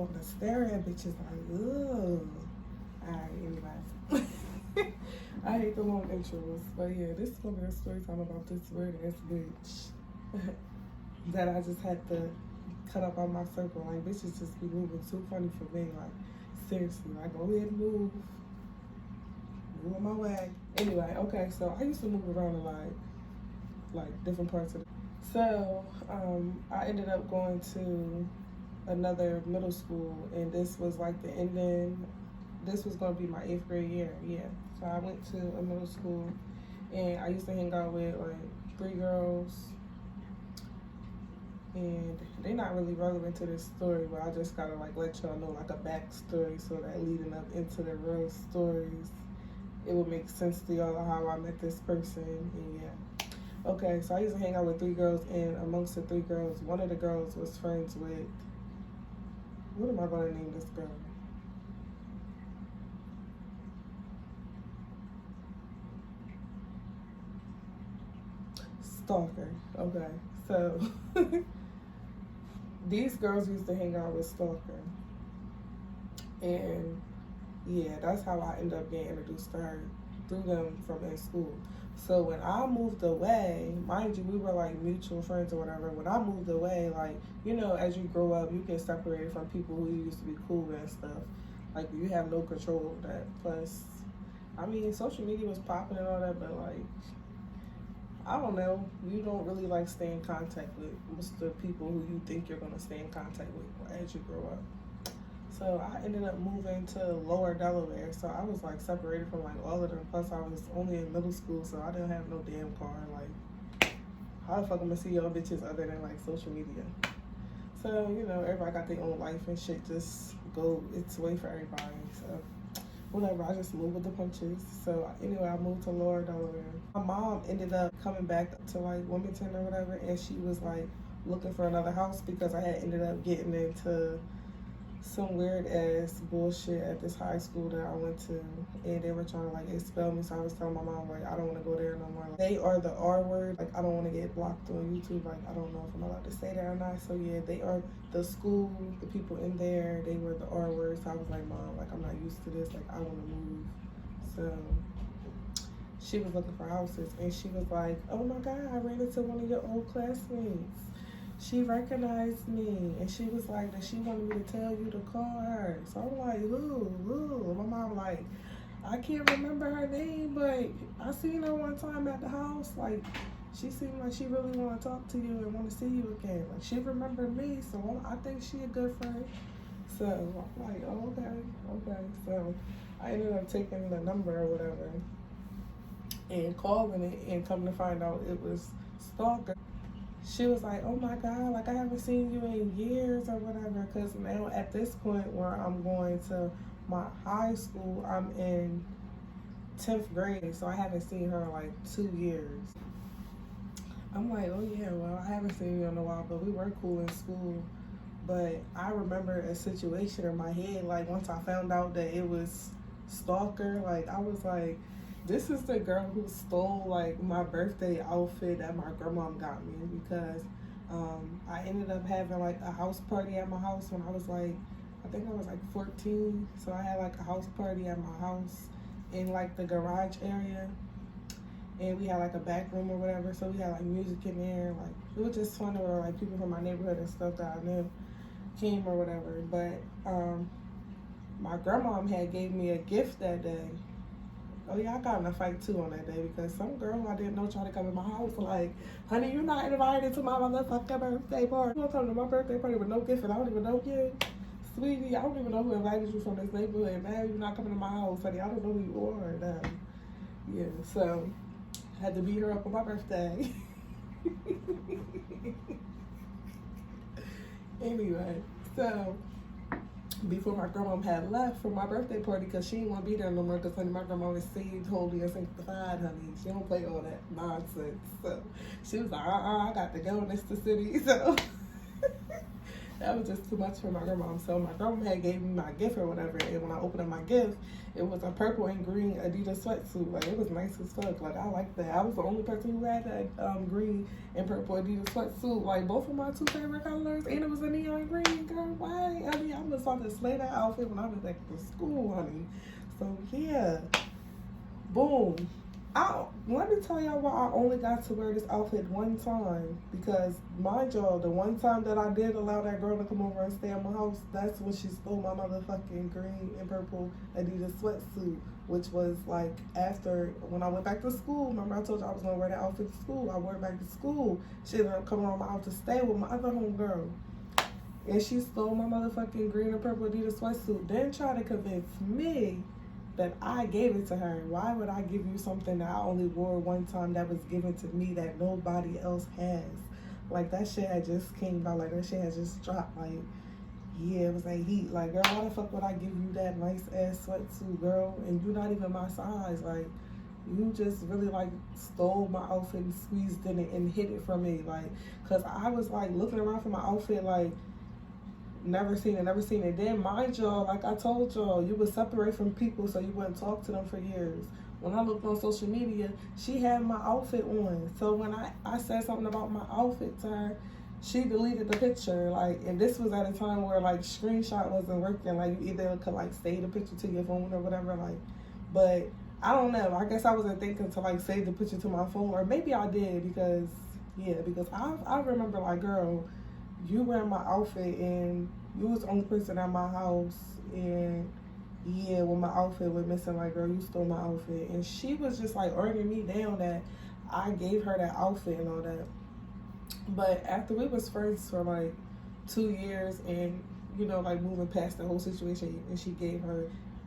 want to stare at bitches like, ugh. Alright, anyway. I hate the long intros. But yeah, this is going to be a story time about this weird ass bitch that I just had to cut up on my circle. Like, bitches just be moving too funny for me. Like, seriously, like, go ahead and move on my way. Anyway, okay, so I used to move around a lot, like different parts of it. So I ended up going to another middle school, and this was like the ending. This was going to be my 8th grade year, yeah. So I went to a middle school, and I used to hang out with like 3 girls, and they're not really relevant to this story, but I just gotta like let y'all know like a backstory so that leading up into the real stories, it would make sense to y'all how I met this person, and yeah. Okay, so I used to hang out with 3 girls, and amongst the 3 girls, one of the girls was friends with, what am I gonna name this girl? Stalker. Okay, so these girls used to hang out with Stalker, and yeah, that's how I ended up getting introduced to her, through them from in school. So when I moved away, mind you, we were like mutual friends or whatever. When I moved away, like, you know, as you grow up, you get separated from people who you used to be cool with and stuff. Like, you have no control of that. Plus, I mean, social media was popping and all that, but like, I don't know, you don't really like stay in contact with most of the people who you think you're gonna stay in contact with as you grow up. So I ended up moving to Lower Delaware, so I was like separated from like all of them. Plus I was only in middle school, so I didn't have no damn car. Like, how the fuck I'm gonna see y'all bitches other than like social media? So, you know, everybody got their own life and shit just go its way for everybody. So whatever, I just moved with the punches. So anyway, I moved to Lower Delaware. My mom ended up coming back to like Wilmington or whatever, and she was like looking for another house because I had ended up getting into some weird ass bullshit at this high school that I went to, and they were trying to like expel me. So I was telling my mom like, I don't want to go there no more. Like, they are the R word. Like, I don't want to get blocked on YouTube. Like, I don't know if I'm allowed to say that or not. So yeah, they are the school, the people in there, they were the R word. So I was like, Mom, like, I'm not used to this. Like, I want to move. So she was looking for houses, and she was like, oh my God, I ran into one of your old classmates. She recognized me, and she was like that she wanted me to tell you to call her. So I'm like, who? My mom like, I can't remember her name, but I seen her one time at the house. Like, she seemed like she really want to talk to you and want to see you again. Like, she remembered me, so I think she a good friend. So I'm like, oh, okay. So I ended up taking the number or whatever and calling it, and come to find out it was Stalker. She was like, oh my God, like, I haven't seen you in years or whatever, because now at this point where I'm going to my high school, I'm in 10th grade, so I haven't seen her in like 2 years. I'm like, oh yeah, well, I haven't seen you in a while, but we were cool in school. But I remember a situation in my head, like, once I found out that it was Stalker, like, I was like, this is the girl who stole like my birthday outfit that my grandma got me, because I ended up having like a house party at my house when I was like, I think I was like 14. So I had like a house party at my house in like the garage area, and we had like a back room or whatever. So we had like music in there. Like, it was just fun, or like people from my neighborhood and stuff that I knew came or whatever. But my grandma had gave me a gift that day. Oh yeah, I got in a fight too on that day, because some girl I didn't know tried to come in my house like, honey, you're not invited to my motherfucking birthday party. You don't come to my birthday party with no gift and I don't even know you. Sweetie, I don't even know who invited you from this neighborhood, and now you're not coming to my house, honey. I don't know who you are. Yeah, so I had to beat her up on my birthday. Anyway, so before my grandma had left for my birthday party, because she didn't want to be there no more, because honey, my grandma was saved, holy, and sanctified, honey. She don't play all that nonsense. So she was like, I got to go in this city. So That was just too much for my grandma. So my grandma had gave me my gift or whatever, and when I opened up my gift, it was a purple and green Adidas sweatsuit. Like, it was nice as fuck. Like, I liked that. I was the only person who had that green and purple Adidas sweatsuit. Like, both of my two favorite colors, and it was a neon green. Girl, why? I mean, I was about to slay that outfit when I was back to school, honey. So yeah, boom. Let me tell y'all why I only got to wear this outfit one time. Because, mind y'all, the one time that I did allow that girl to come over and stay at my house, that's when she stole my motherfucking green and purple Adidas sweatsuit. Which was, like, after, when I went back to school. Remember I told you I was going to wear that outfit to school. I wore it back to school. She ended up coming on my house to stay with my other homegirl. And she stole my motherfucking green and purple Adidas sweatsuit. Then tried to convince me that I gave it to her. Why would I give you something that I only wore one time that was given to me that nobody else has? Like, that shit had just came out. Like, that shit had just dropped. Like, yeah, it was like heat. Like, girl, why the fuck would I give you that nice ass sweatsuit, girl? And you're not even my size. Like, you just really, like, stole my outfit and squeezed in it and hid it from me. Like, because I was, like, looking around for my outfit, like, never seen it. Then, mind y'all, like I told y'all, you would separate from people so you wouldn't talk to them for years. When I looked on social media, she had my outfit on. So when I said something about my outfit to her, she deleted the picture. Like, and this was at a time where, like, screenshot wasn't working. Like, you either could, like, save the picture to your phone or whatever. Like, but I don't know. I guess I wasn't thinking to, like, save the picture to my phone. Or maybe I did because I remember, like, girl, you wear my outfit and you was the only person at my house, and yeah, when my outfit went missing, like, girl, you stole my outfit. And she was just, like, arguing me down that I gave her that outfit and all that. But after we was friends for, like, 2 years and, you know, like, moving past the whole situation, and she gave her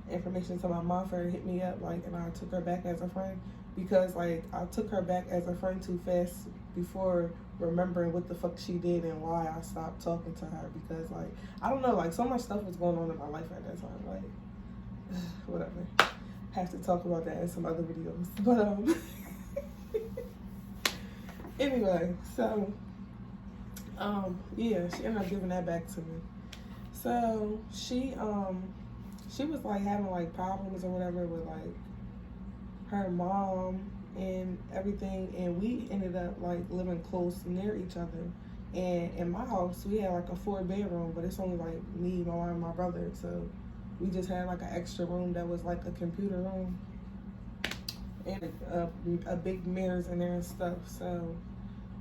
information to my mom for her to hit me up, like, and I took her back as a friend because, like, I took her back as a friend too fast before remembering what the fuck she did and why I stopped talking to her. Because, like, I don't know, like, so much stuff was going on in my life at that time. Like, whatever. Have to talk about that in some other videos. But anyway, so yeah, she ended up giving that back to me. So she was, like, having, like, problems or whatever with, like, her mom and everything, and we ended up, like, living close near each other. And in my house, we had, like, a 4-bedroom, but it's only, like, me, my mom, and my brother. So we just had, like, an extra room that was, like, a computer room and a big mirrors in there and stuff. So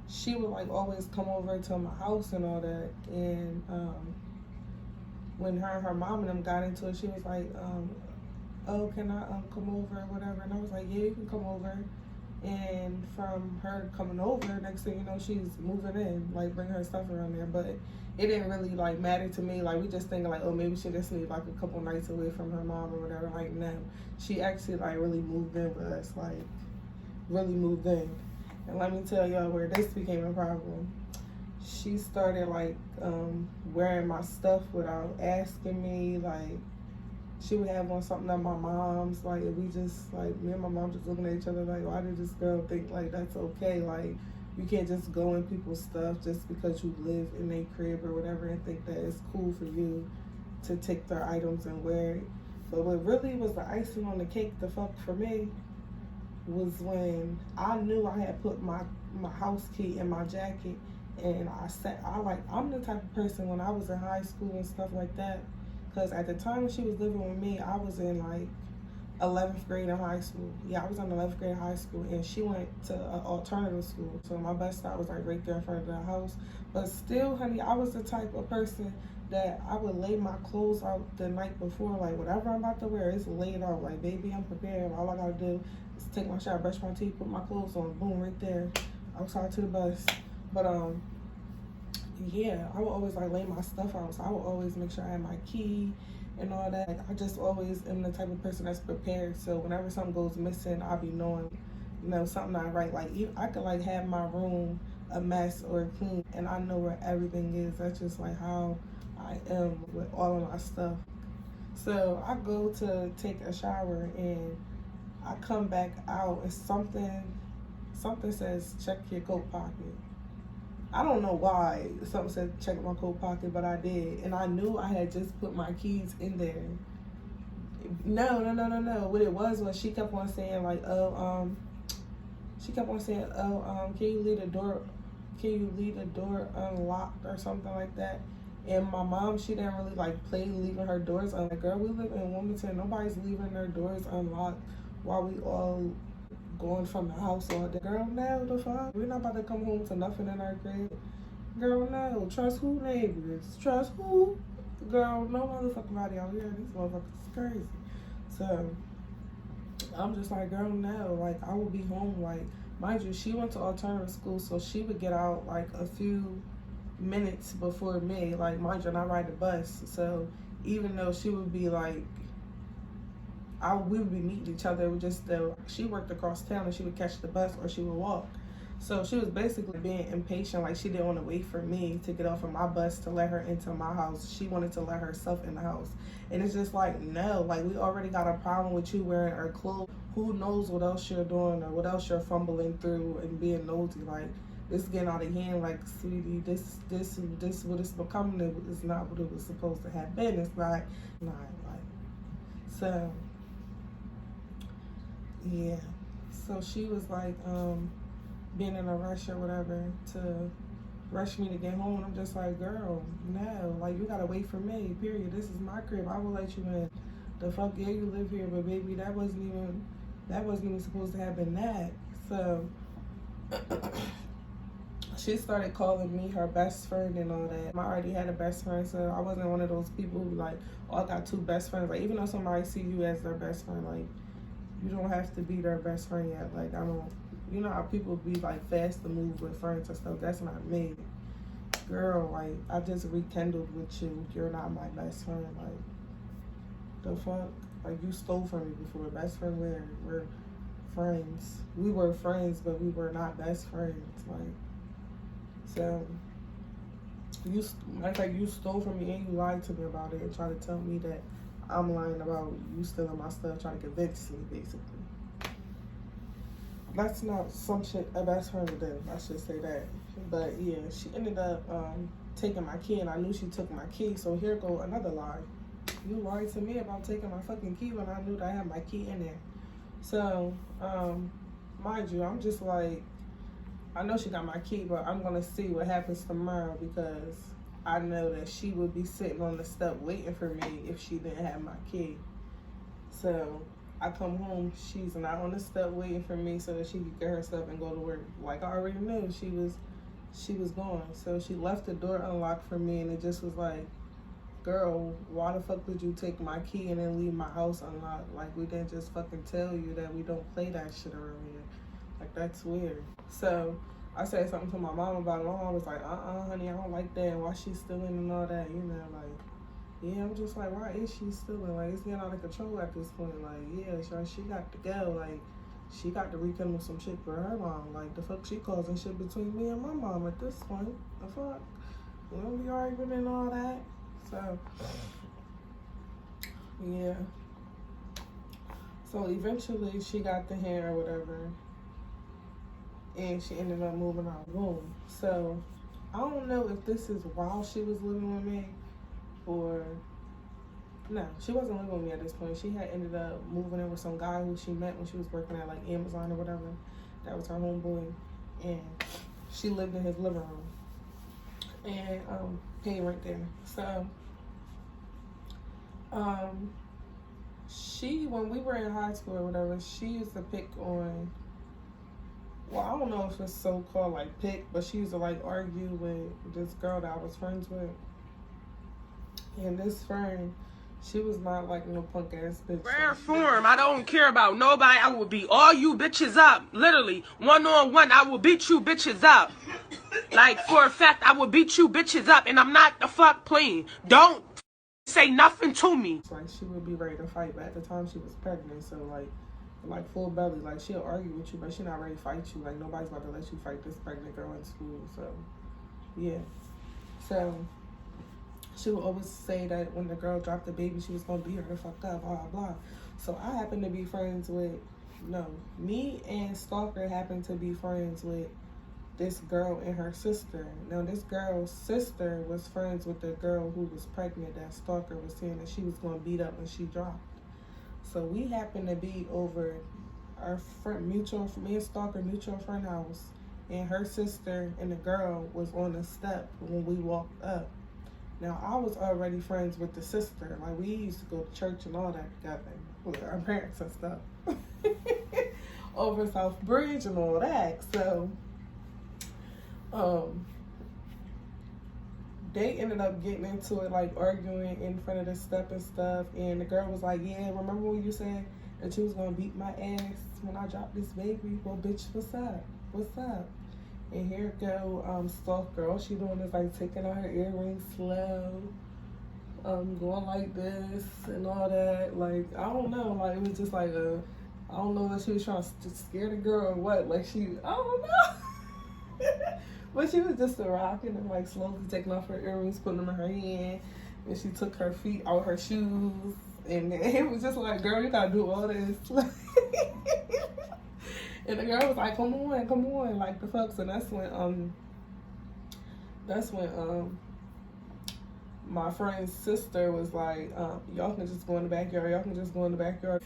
she would, like, always come over to my house and all that. And when her and her mom and them got into it, she was like, oh, can I come over or whatever? And I was like, yeah, you can come over. And from her coming over, next thing you know, she's moving in, like, bring her stuff around there. But it didn't really, like, matter to me. Like, we just thinking, like, oh, maybe she just need, like, a couple nights away from her mom or whatever. Like, no. She actually, like, really moved in with us. Like, really moved in. And let me tell y'all where this became a problem. She started, like, wearing my stuff without asking me. Like, she would have on something that my mom's, like, we just, like, me and my mom just looking at each other like, why did this girl think, like, that's okay? Like, you can't just go in people's stuff just because you live in a crib or whatever and think that it's cool for you to take their items and wear it. But what really was the icing on the cake, the fuck, for me, was when I knew I had put my house key in my jacket, and I'm the type of person when I was in high school and stuff like that, because at the time when she was living with me, I was in, like, 11th grade in high school. Yeah, I was in 11th grade in high school, and she went to an alternative school. So my bus stop was, like, right there in front of the house. But still, honey, I was the type of person that I would lay my clothes out the night before. Like, whatever I'm about to wear, it's laid out. Like, baby, I'm prepared. All I gotta do is take my shower, brush my teeth, put my clothes on, boom, right there, outside to the bus. But, yeah, I would always, like, lay my stuff out. So I would always make sure I had my key and all that. Like, I just always am the type of person that's prepared. So whenever something goes missing, I'll be knowing, you know, something not right. Like, I could, like, have my room a mess or clean, and I know where everything is. That's just, like, how I am with all of my stuff. So I go to take a shower, and I come back out, and something says, check your coat pocket. I don't know why. Something said check my coat pocket, but I did. And I knew I had just put my keys in there. No. What it was she kept on saying like, can you leave the door unlocked or something like that? And my mom, she didn't really like play leaving her doors unlocked. Girl, we live in Wilmington. Nobody's leaving their doors unlocked while we all going from the house all day. Girl, no, the fuck? We're not about to come home to nothing in our crib. Girl, no. Trust who, neighbors? Trust who? Girl, no motherfucking body out here. These motherfuckers is crazy. So, I'm just like, girl, no. Like, I will be home. Like, mind you, she went to alternative school, so she would get out, like, a few minutes before me. Like, mind you, and I ride the bus. So, even though she would be, like, we would be meeting each other. It was just she worked across town and she would catch the bus or she would walk. So she was basically being impatient. Like, she didn't want to wait for me to get off of my bus to let her into my house. She wanted to let herself in the house. And it's just like, no, like, we already got a problem with you wearing our clothes. Who knows what else you're doing or what else you're fumbling through and being nosy. Like, this is getting out of hand. Like, sweetie, this what it's becoming is not what it was supposed to have been. It's not like, so. Yeah, so she was like, being in a rush or whatever to rush me to get home. And I'm just like, girl, no, like, you gotta wait for me, period. This is my crib. I will let you in. The fuck, yeah, you live here, but baby, that wasn't even supposed to have been that. So she started calling me her best friend and all that. I already had a best friend, so I wasn't one of those people who like, oh, I got two best friends. Like, even though somebody see you as their best friend, like, you don't have to be their best friend yet. Like, I don't, you know how people be like fast to move with friends and stuff. That's not me. Girl, like, I just rekindled with you. You're not my best friend. Like, the fuck? Like, you stole from me before. Best friend, we're friends. We were friends, but we were not best friends. Like, so, you stole from me and you lied to me about it and tried to tell me that I'm lying about you stealing my stuff, trying to convince me, basically. That's not some shit a best friend would do. I should say that. But yeah, she ended up taking my key, and I knew she took my key. So here go another lie. You lied to me about taking my fucking key when I knew that I had my key in there. So, mind you, I'm just like, I know she got my key, but I'm gonna see what happens tomorrow because I know that she would be sitting on the step waiting for me if she didn't have my key. So I come home, she's not on the step waiting for me so that she could get her stuff and go to work. Like, I already knew she was going. So she left the door unlocked for me, and it just was like, girl, why the fuck did you take my key and then leave my house unlocked? Like, we didn't just fucking tell you that we don't play that shit around here. Like, that's weird. So I said something to my mom about it. My mom was like, honey, I don't like that. And why she's stealing and all that, you know, like, yeah, I'm just like, why is she stealing? Like, it's getting out of control at this point. Like, yeah, she got to go. Like, she got to rekindle some shit for her mom. Like, the fuck she causing shit between me and my mom at this point. The fuck? We don't be arguing and all that. So, yeah. So eventually she got the hair or whatever. And she ended up moving out of the room. So, I don't know if this is while she was living with me or... No, she wasn't living with me at this point. She had ended up moving in with some guy who she met when she was working at, like, Amazon or whatever. That was her homeboy. And she lived in his living room. And paid rent there. So, when we were in high school or whatever, she used to pick on... Well, I don't know if it's so-called, like, pick, but she used to, like, argue with this girl that I was friends with. And this friend, she was not, like, no punk-ass bitch. Rare form, I don't care about nobody. I will beat all you bitches up. Literally, one-on-one, I will beat you bitches up. Like, for a fact, I will beat you bitches up, and I'm not the fuck playing. Don't say nothing to me. Like, she would be ready to fight, but at the time, she was pregnant, so, like full belly, like, she'll argue with you, but she's not ready to fight you. Like, nobody's about to let you fight this pregnant girl in school. So, yeah. So, she would always say that when the girl dropped the baby, she was gonna beat her the fuck up, blah, blah, blah. So, I happen to be friends with, me and Stalker happen to be friends with this girl and her sister. Now, this girl's sister was friends with the girl who was pregnant that Stalker was saying that she was going to beat up when she dropped. So we happened to be over our me and Stalker mutual friend house, and her sister and the girl was on the step when we walked up. Now, I was already friends with the sister. Like, we used to go to church and all that together with our parents and stuff. Over South Bridge and all that. So, they ended up getting into it, like, arguing in front of the step and stuff. And the girl was like, yeah, remember when you said that you was going to beat my ass when I dropped this baby? Well, bitch, what's up? What's up? And here go Stalker. All she doing is like taking out her earrings slow, going like this and all that. Like, I don't know. Like, it was just like I don't know if she was trying to scare the girl or what. Like, I don't know. But she was just rocking and like slowly taking off her earrings, putting them in her hand, and she took her feet out her shoes, and it was just like, girl, you gotta do all this. And the girl was like, come on, like the fuck. So that's when my friend's sister was like, y'all can just go in the backyard.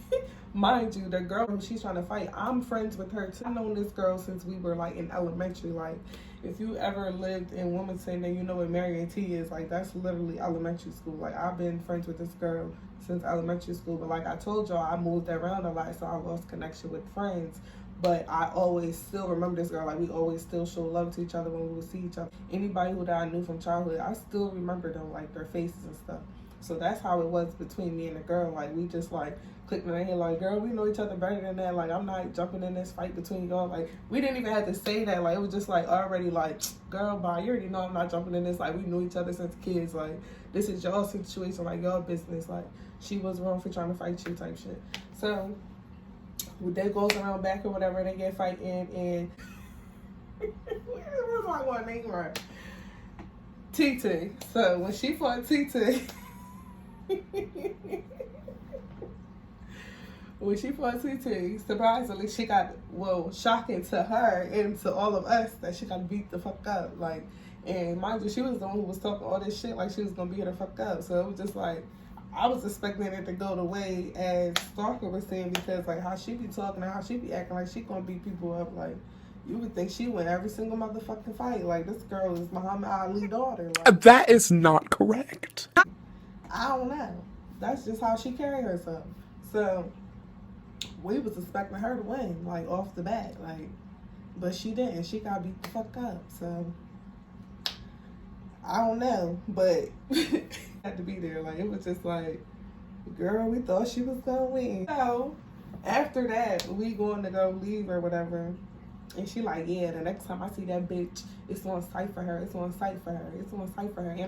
Mind you, the girl who she's trying to fight, I'm friends with her too. I've known this girl since we were like in elementary. Like, if you ever lived in Wilmington, then you know what Marion T is. Like, that's literally elementary school. Like, I've been friends with this girl since elementary school. But like I told y'all, I moved around a lot, so I lost connection with friends. But I always still remember this girl. Like, we always still show love to each other when we would see each other. Anybody who that I knew from childhood, I still remember them, like, their faces and stuff. So that's how it was between me and the girl. Like, we just, like, clicked in our head, like, girl, we know each other better than that. Like, I'm not jumping in this fight between y'all. Like, we didn't even have to say that. Like, it was just, like, already, like, girl, bye. You already know I'm not jumping in this. Like, we knew each other since kids. Like, this is y'all situation, like, y'all business. Like, she was wrong for trying to fight you type shit. So they goes around back or whatever, they get fighting, and what's my one name right? TT. So when she fought TT, surprisingly, she got, well, shocking to her and to all of us that she got beat the fuck up. Like, and mind you, she was the one who was talking all this shit like she was gonna beat her fuck up. So it was just like, I was expecting it to go the way as Stalker was saying, because like how she be talking and how she be acting like she gonna beat people up. Like, you would think she win every single motherfucking fight. Like, this girl is Muhammad Ali's daughter. Like, that is not correct. I don't know. That's just how she carry herself. So we was expecting her to win, like, off the bat. Like, but she didn't. She got beat the fuck up. So I don't know, but had to be there. Like, it was just like, girl, we thought she was gonna win. So after that, we going to go leave or whatever, and she like, yeah, the next time I see that bitch, it's on site for her. And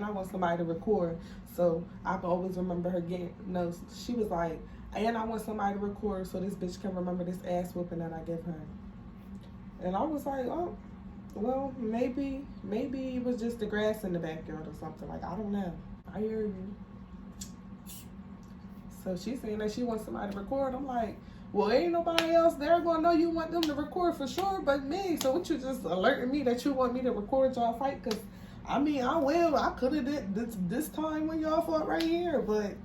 I want somebody to record so I can always remember her getting. No, she was like, and I want somebody to record so this bitch can remember this ass whooping that I give her. And I was like, oh, well, maybe it was just the grass in the backyard or something. Like, I don't know. I hear you. So she's saying that she wants somebody to record. I'm like, well, ain't nobody else there gonna know you want them to record for sure but me. So what, you just alerting me that you want me to record y'all fight? Because, I mean, I will. I could have did this time when y'all fought right here. But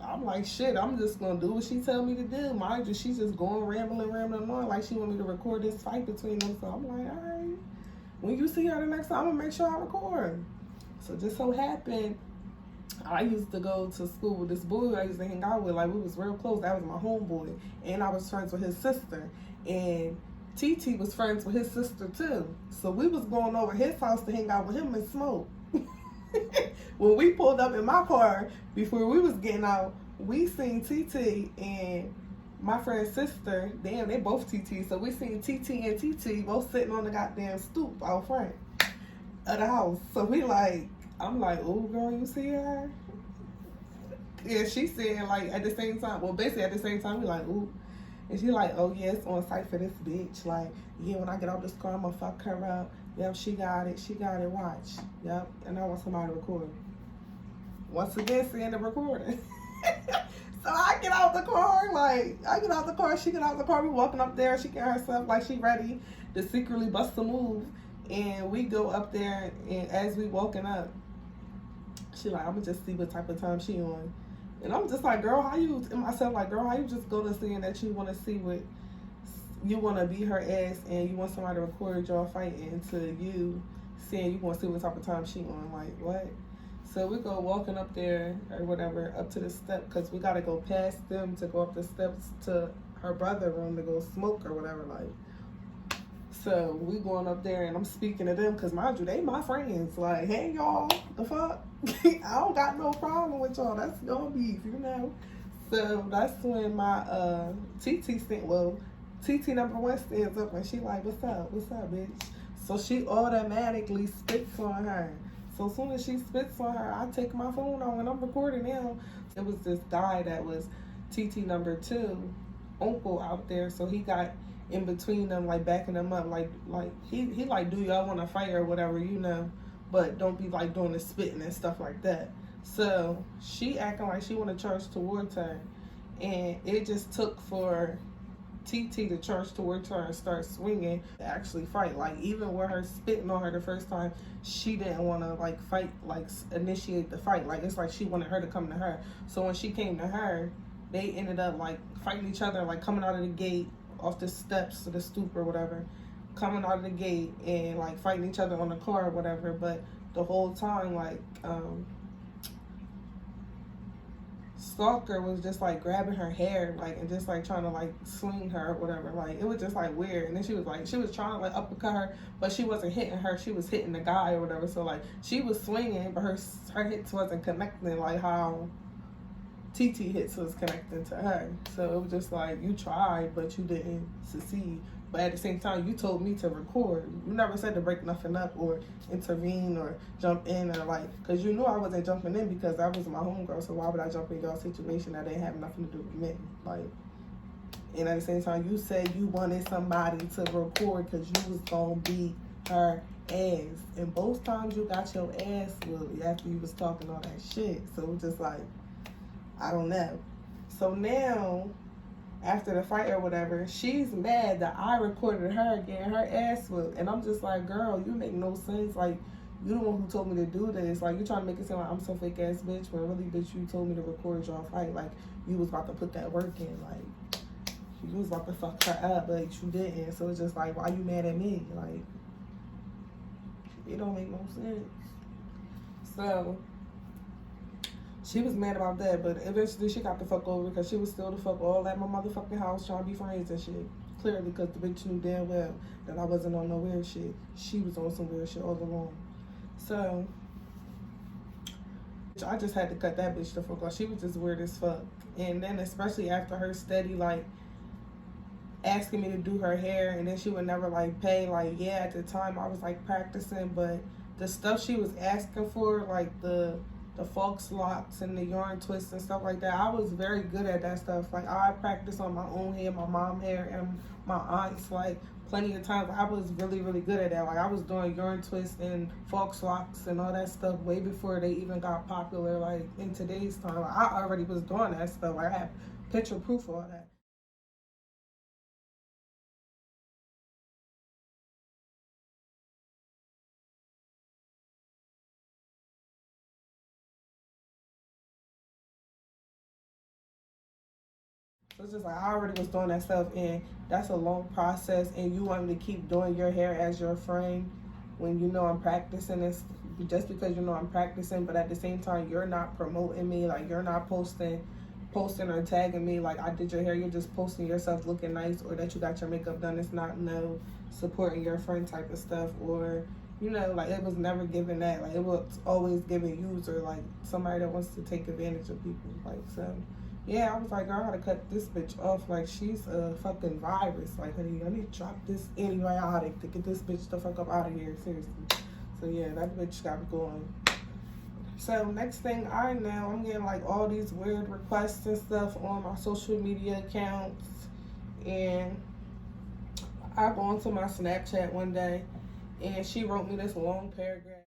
I'm like, shit, I'm just gonna do what she tell me to do. Mind you, she's just going rambling on like she want me to record this fight between them. So I'm like, all right, when you see her the next time, I'm gonna make sure I record. So just so happened, I used to go to school with this boy I used to hang out with. Like, we was real close. That was my homeboy, and I was friends with his sister, and TT was friends with his sister too. So we was going over his house to hang out with him and smoke. When we pulled up in my car, before we was getting out, we seen TT and my friend's sister. Damn, they both TT. So we seen TT and TT both sitting on the goddamn stoop out front of the house. So we like, I'm like, oh, girl, you see her? Yeah, she said, like, at the same time, well, basically at the same time, we like, ooh. And she like, oh, yeah, it's on site for this bitch. Like, yeah, when I get out this car, I'm gonna fuck her up. Yep, she got it, watch. Yep, and I want somebody to record. Once again, seeing the recording. So I get out the car, she get out the car, we walking up there, she get herself like she ready to secretly bust a move. And we go up there, and as we walking up, she like, I'ma just see what type of time she on. And I'm just like, girl, how you, and myself like, girl, how you just go to saying that you wanna see what, you wanna beat her ass and you want somebody to record y'all fighting to you saying you wanna see what type of time she on, like, what? So we go walking up there or whatever, up to the step, because we got to go past them to go up the steps to her brother room to go smoke or whatever, like. So we going up there and I'm speaking to them because, mind you, they my friends. Like, hey, y'all, the fuck? I don't got no problem with y'all. That's your beef, you know? So that's when my TT number 1 stands up and she like, what's up, bitch? So she automatically spits on her. So as soon as she spits on her, I take my phone on and I'm recording now. It was this guy that was TT number 2, uncle out there. So he got in between them, like backing them up. Like he like, do y'all want to fight or whatever, you know? But don't be like doing the spitting and stuff like that. So she acting like she want to charge towards her. And it just took for TT to charge towards her and start swinging to actually fight. Like, even with her spitting on her the first time, she didn't want to like fight, like initiate the fight. Like, it's like she wanted her to come to her. So when she came to her, they ended up like fighting each other, like coming out of the gate off the steps to the stoop or whatever, coming out of the gate and like fighting each other on the car or whatever. But the whole time, like Stalker was just like grabbing her hair, like, and just like trying to like swing her or whatever. Like, it was just like weird. And then she was trying to like uppercut her, but she wasn't hitting her, she was hitting the guy or whatever. So like she was swinging, but her hits wasn't connecting like how TT hits was connecting to her. So it was just like, you tried, but you didn't succeed. But at the same time, you told me to record. You never said to break nothing up or intervene or jump in or like, because you knew I wasn't jumping in because that was my homegirl. So why would I jump in y'all situation that didn't have nothing to do with me? Like, and at the same time, you said you wanted somebody to record because you was going to beat her ass. And both times you got your ass whooped after you was talking all that shit. So it was just like, I don't know. So now, after the fight or whatever, she's mad that I recorded her getting her ass whooped. And I'm just like, girl, you make no sense. Like, you the one who told me to do this. Like, you trying to make it seem like I'm some fake ass bitch, when really, bitch, you told me to record y'all fight. Like, you was about to put that work in. Like, you was about to fuck her up, but you didn't. So it's just like, why you mad at me? Like, it don't make no sense. So she was mad about that, but eventually she got the fuck over because she was still the fuck all at my motherfucking house trying to be friends and shit. Clearly, because the bitch knew damn well that I wasn't on no weird shit. She was on some weird shit all along. So I just had to cut that bitch the fuck off. She was just weird as fuck. And then especially after her steady like asking me to do her hair, and then she would never like pay. Like, yeah, at the time I was like practicing, but the stuff she was asking for, like the Fox locks and the yarn twists and stuff like that, I was very good at that stuff. Like, I practiced on my own hair, my mom hair, and my aunt's, like, plenty of times. I was really, really good at that. Like, I was doing yarn twists and Fox locks and all that stuff way before they even got popular, like, in today's time. Like, I already was doing that stuff. Like, I have picture proof of all that. So it's just like, I already was doing that stuff, and that's a long process, and you want me to keep doing your hair as your friend when you know I'm practicing this, just because you know I'm practicing, but at the same time, you're not promoting me. Like, you're not posting or tagging me like I did your hair. You're just posting yourself looking nice, or that you got your makeup done. It's not no supporting your friend type of stuff, or, you know, like, it was never given that. Like, it was always giving user, like, somebody that wants to take advantage of people. Like, so yeah, I was like, girl, I gotta cut this bitch off. Like, she's a fucking virus. Like, honey, I need to drop this antibiotic to get this bitch the fuck up out of here, seriously. So yeah, that bitch got going. So next thing I know, I'm getting like all these weird requests and stuff on my social media accounts. And I go onto my Snapchat one day, and she wrote me this long paragraph.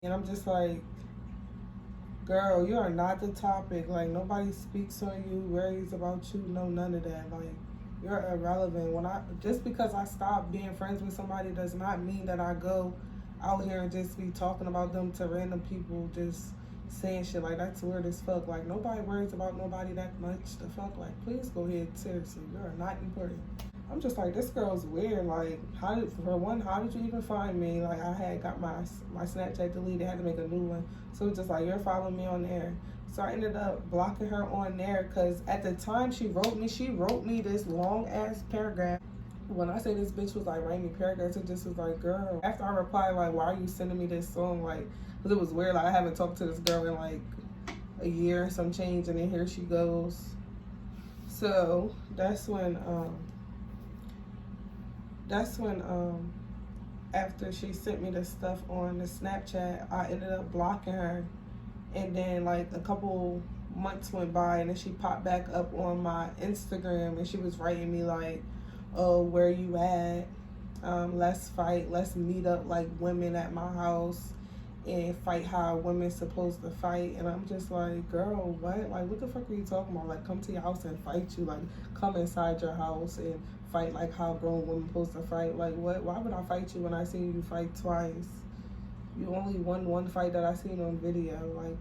And I'm just like, girl, you are not the topic. Like, nobody speaks on you, worries about you, no, none of that. Like, you're irrelevant. Just because I stop being friends with somebody does not mean that I go out here and just be talking about them to random people, just saying shit. Like, that's weird as fuck. Like, nobody worries about nobody that much. The fuck? Like, please go ahead. Seriously, you are not important. I'm just like, this girl's weird. Like, how did you even find me? Like, I had got my Snapchat deleted, had to make a new one. So it's just like, you're following me on there. So I ended up blocking her on there because at the time she wrote me this long ass paragraph. When I say this bitch was like writing me paragraphs, it just was like, girl. After I replied, like, why are you sending me this song? Like, because it was weird. Like, I haven't talked to this girl in like a year and some change, and then here she goes. So that's when after she sent me the stuff on the Snapchat, I ended up blocking her. And then like a couple months went by, and then she popped back up on my Instagram, and she was writing me like, oh, where you at? Let's fight. Let's meet up like women at my house and fight how women's supposed to fight. And I'm just like, girl, what? Like, what the fuck are you talking about? Like, come to your house and fight you. Like, come inside your house and fight like how grown women supposed to fight. Like, what? Why would I fight you when I seen you fight twice? You only won one fight that I seen on video. Like,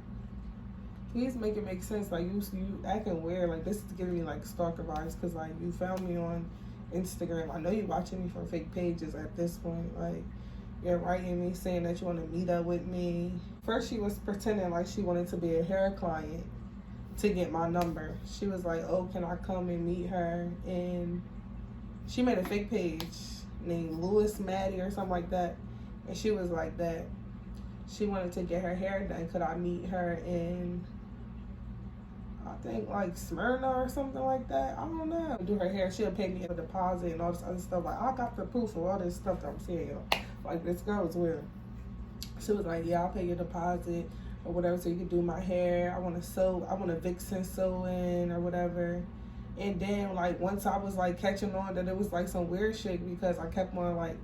please make it make sense. Like, you acting weird. Like, this is giving me like stalker vibes because like you found me on Instagram. I know you're watching me from fake pages at this point. Like, you're writing me saying that you want to meet up with me. First, she was pretending like she wanted to be a hair client to get my number. She was like, oh, can I come and meet her? And she made a fake page named Louis Maddie or something like that. And she was like that. She wanted to get her hair done. Could I meet her in, I think, like Smyrna or something like that? I don't know. Do her hair. She'll pay me a deposit and all this other stuff. Like, I got the proof of all this stuff that I'm saying. Like, this girl was weird. She was like, yeah, I'll pay your deposit or whatever so you can do my hair. I want to Vixen sew in or whatever. And then, like, once I was, like, catching on that it was, like, some weird shit because I kept on, like,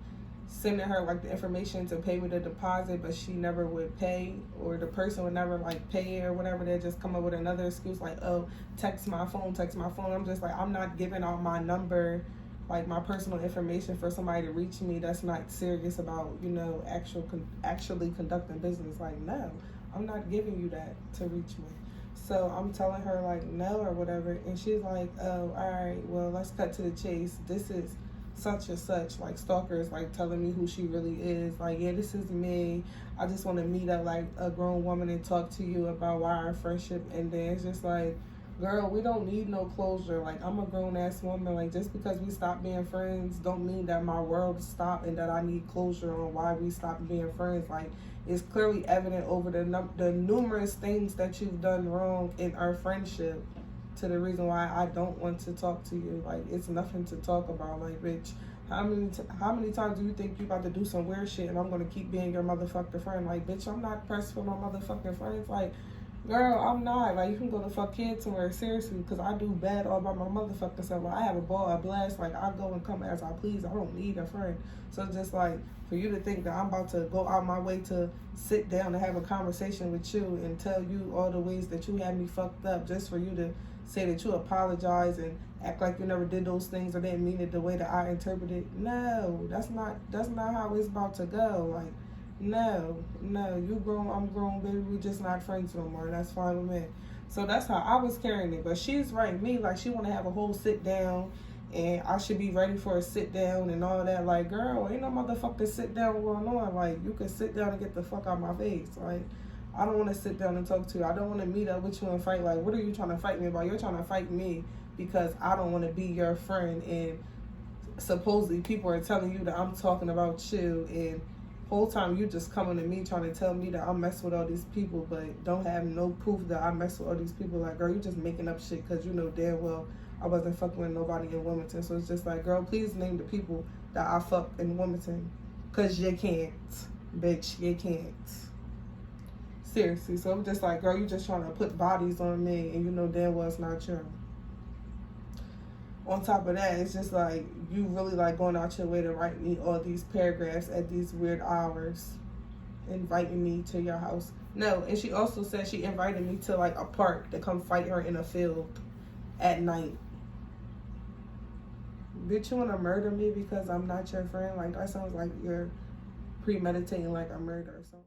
sending her like the information to pay me the deposit, but she never would pay, or the person would never like pay or whatever. They'd just come up with another excuse like, oh, text my phone. I'm just like, I'm not giving out my number, like my personal information for somebody to reach me that's not serious about, you know, actually conducting business. Like, no, I'm not giving you that to reach me. So I'm telling her like no or whatever, and she's like, oh, all right, well, let's cut to the chase. This is such and such. Like, Stalker is like telling me who she really is. Like, yeah, this is me. I just want to meet up like a grown woman and talk to you about why our friendship ended. It's just like, girl, we don't need no closure. Like, I'm a grown ass woman. Like, just because we stop being friends don't mean that my world stopped and that I need closure on why we stopped being friends. Like, it's clearly evident over the numerous things that you've done wrong in our friendship to the reason why I don't want to talk to you. Like, it's nothing to talk about. Like, bitch, how many times do you think you about to do some weird shit and I'm gonna keep being your motherfucking friend? Like, bitch, I'm not pressed for my motherfucking friends. Like, girl, I'm not. Like, you can go to fuck kids somewhere, seriously, because I do bad all by my motherfucking self. Like, I have a ball, a blast. Like, I go and come as I please. I don't need a friend. So it's just like, for you to think that I'm about to go out my way to sit down and have a conversation with you and tell you all the ways that you had me fucked up just for you to say that you apologize and act like you never did those things or didn't mean it the way that I interpreted. No, that's not how it's about to go. Like, no, you grown, I'm grown, baby. We just not friends no more. That's fine with me. So that's how I was carrying it. But she's writing me like she want to have a whole sit down, and I should be ready for a sit down and all that. Like, girl, ain't no motherfucking sit down going on. Like, you can sit down and get the fuck out of my face. Like, I don't want to sit down and talk to you. I don't want to meet up with you and fight. Like, what are you trying to fight me about? You're trying to fight me because I don't want to be your friend, and supposedly people are telling you that I'm talking about you, and whole time you just coming to me trying to tell me that I'm messing with all these people, but don't have no proof that I mess with all these people. Like, girl, you just making up shit because you know damn well I wasn't fucking with nobody in Wilmington. So it's just like, girl, please name the people that I fucked in Wilmington, because you can't, bitch, you can't. Seriously. So I'm just like, girl, you just trying to put bodies on me, and you know damn well it's not true. On top of that, it's just like, you really like going out your way to write me all these paragraphs at these weird hours. inviting me to your house. No, and she also said she invited me to like a park to come fight her in a field at night. Bitch, you wanna murder me because I'm not your friend? Like, that sounds like you're premeditating like a murder or something.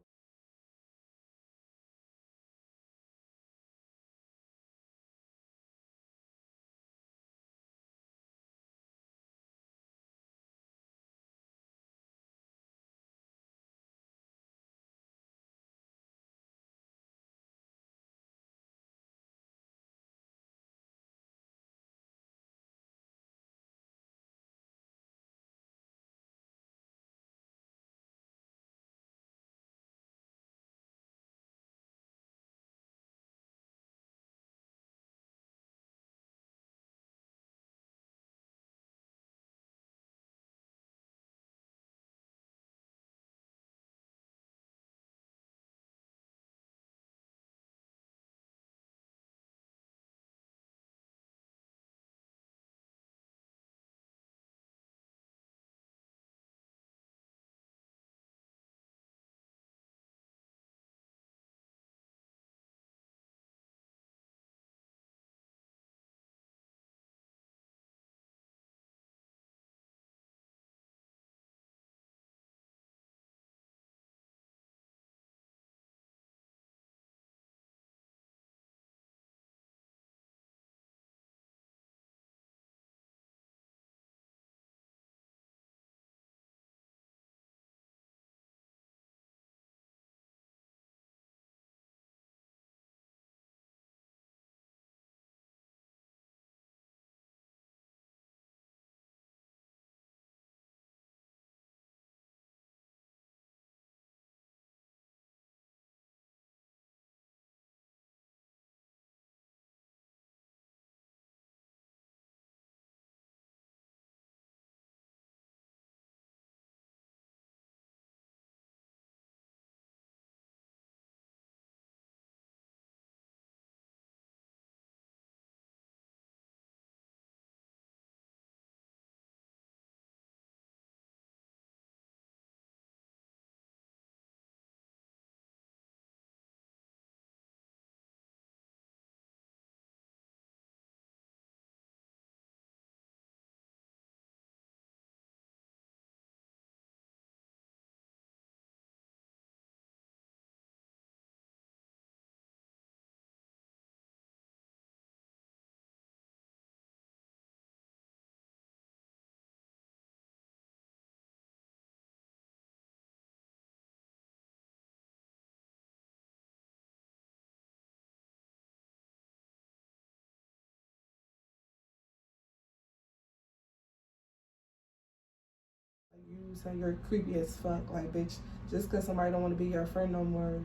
You say you're creepy as fuck. Like, bitch, just because somebody don't want to be your friend no more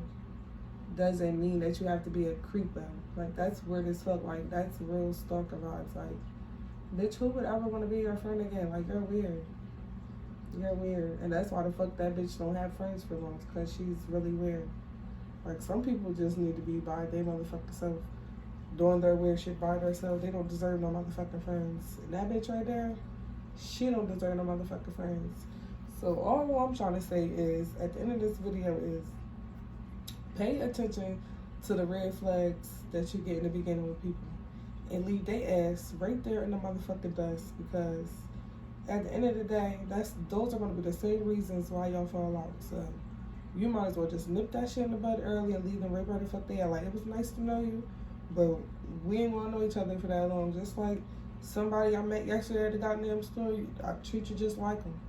doesn't mean that you have to be a creepo. Like, that's weird as fuck. Like, that's real stalker vibes. Like, bitch, who would ever want to be your friend again? Like, you're weird. You're weird. And that's why the fuck that bitch don't have friends for long, because she's really weird. Like, some people just need to be by their motherfucking self, doing their weird shit by themselves. They don't deserve no motherfucking friends. And that bitch right there, she don't deserve no motherfucking friends. So all I'm trying to say is, at the end of this video is, pay attention to the red flags that you get in the beginning with people. And leave their ass right there in the motherfucking dust, because at the end of the day, those are going to be the same reasons why y'all fall out. So you might as well just nip that shit in the bud early and leave them right where the fuck they are. Like, it was nice to know you, but we ain't gonna know each other for that long. Just like somebody I met yesterday at the goddamn store, I treat you just like them.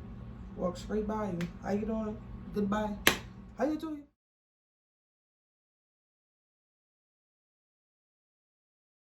Walk straight by you. How you doing? Goodbye. How you doing?